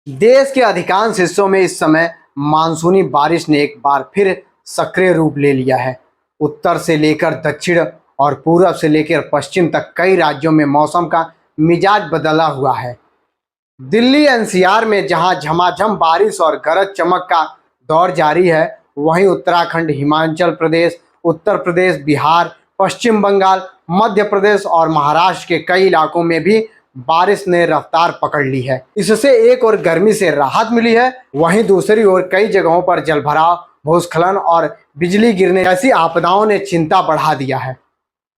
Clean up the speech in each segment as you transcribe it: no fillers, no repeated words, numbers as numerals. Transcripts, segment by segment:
देश के अधिकांश हिस्सों में इस समय मानसूनी बारिश ने एक बार फिर सक्रिय रूप ले लिया है। उत्तर से लेकर दक्षिण और पूरब से लेकर पश्चिम तक कई राज्यों में मौसम का मिजाज बदला हुआ है। दिल्ली एनसीआर में जहां झमाझम बारिश और गरज चमक का दौर जारी है, वहीं उत्तराखंड, हिमाचल प्रदेश, उत्तर प्रदेश, बिहार, पश्चिम बंगाल, मध्य प्रदेश और महाराष्ट्र के कई इलाकों में भी बारिश ने रफ्तार पकड़ ली है। इससे एक और गर्मी से राहत मिली है, वहीं दूसरी ओर कई जगहों पर जलभराव, भूस्खलन और बिजली गिरने जैसी आपदाओं ने चिंता बढ़ा दिया है।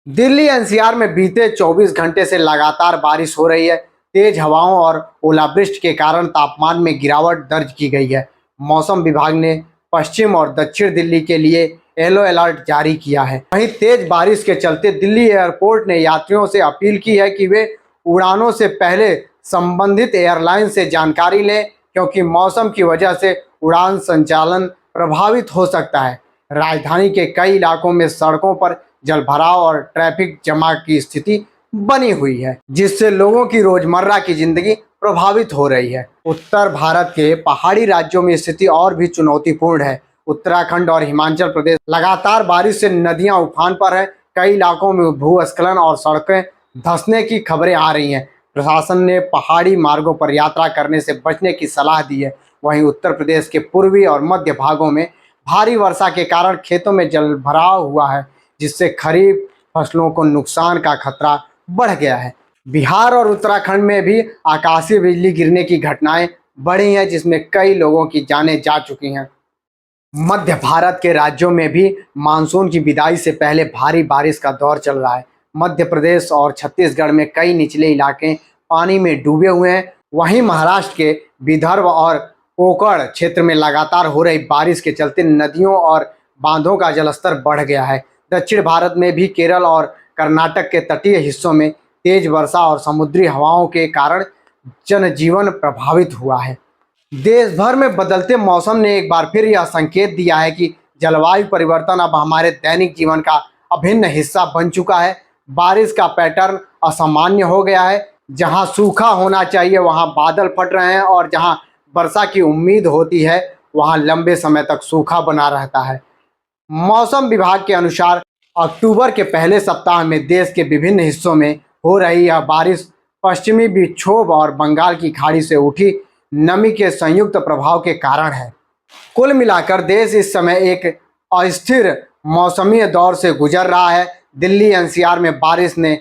दिल्ली एनसीआर में बीते 24 घंटे से लगातार बारिश हो रही है। तेज हवाओं और ओलावृष्टि के कारण तापमान में गिरावट दर्ज की गई है। मौसम विभाग ने पश्चिम और दक्षिण दिल्ली के लिए येलो अलर्ट जारी किया है। वहीं तेज बारिश के चलते दिल्ली एयरपोर्ट ने यात्रियों से अपील की है कि वे उड़ानों से पहले संबंधित एयरलाइन से जानकारी लें, क्योंकि मौसम की वजह से उड़ान संचालन प्रभावित हो सकता है। राजधानी के कई इलाकों में सड़कों पर जलभराव और ट्रैफिक जमा की स्थिति बनी हुई है, जिससे लोगों की रोजमर्रा की जिंदगी प्रभावित हो रही है। उत्तर भारत के पहाड़ी राज्यों में स्थिति और भी चुनौतीपूर्ण है। उत्तराखंड और हिमाचल प्रदेश लगातार बारिश से नदियां उफान पर है। कई इलाकों में भूस्खलन और सड़कें धंसने की खबरें आ रही हैं। प्रशासन ने पहाड़ी मार्गों पर यात्रा करने से बचने की सलाह दी है। वहीं उत्तर प्रदेश के पूर्वी और मध्य भागों में भारी वर्षा के कारण खेतों में जलभराव हुआ है, जिससे खरीफ फसलों को नुकसान का खतरा बढ़ गया है। बिहार और उत्तराखंड में भी आकाशीय बिजली गिरने की घटनाएं बढ़ी हैं, जिसमें कई लोगों की जानें जा चुकी हैं। मध्य भारत के राज्यों में भी मानसून की विदाई से पहले भारी बारिश का दौर चल रहा है। मध्य प्रदेश और छत्तीसगढ़ में कई निचले इलाके पानी में डूबे हुए हैं। वहीं महाराष्ट्र के विदर्भ और कोंकण क्षेत्र में लगातार हो रही बारिश के चलते नदियों और बांधों का जलस्तर बढ़ गया है। दक्षिण भारत में भी केरल और कर्नाटक के तटीय हिस्सों में तेज वर्षा और समुद्री हवाओं के कारण जनजीवन प्रभावित हुआ है। देश भर में बदलते मौसम ने एक बार फिर यह संकेत दिया है कि जलवायु परिवर्तन अब हमारे दैनिक जीवन का अभिन्न हिस्सा बन चुका है। बारिश का पैटर्न असामान्य हो गया है। जहां सूखा होना चाहिए वहां बादल फट रहे हैं, और जहां वर्षा की उम्मीद होती है वहां लंबे समय तक सूखा बना रहता है। मौसम विभाग के अनुसार अक्टूबर के पहले सप्ताह में देश के विभिन्न हिस्सों में हो रही यह बारिश पश्चिमी विक्षोभ और बंगाल की खाड़ी से उठी नमी के संयुक्त प्रभाव के कारण है। कुल मिलाकर देश इस समय एक अस्थिर मौसमी दौर से गुजर रहा है। दिल्ली एनसीआर में बारिश ने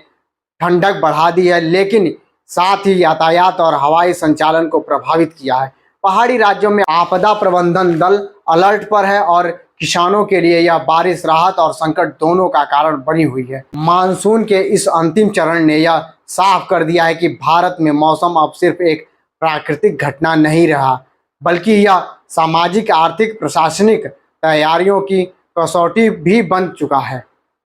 ठंडक बढ़ा दी है, लेकिन साथ ही यातायात और हवाई संचालन को प्रभावित किया है। पहाड़ी राज्यों में आपदा प्रबंधन दल अलर्ट पर है, और किसानों के लिए यह बारिश राहत और संकट दोनों का कारण बनी हुई है। मानसून के इस अंतिम चरण ने यह साफ कर दिया है कि भारत में मौसम अब सिर्फ एक प्राकृतिक घटना नहीं रहा, बल्कि यह सामाजिक, आर्थिक, प्रशासनिक तैयारियों की कसौटी भी बन चुका है।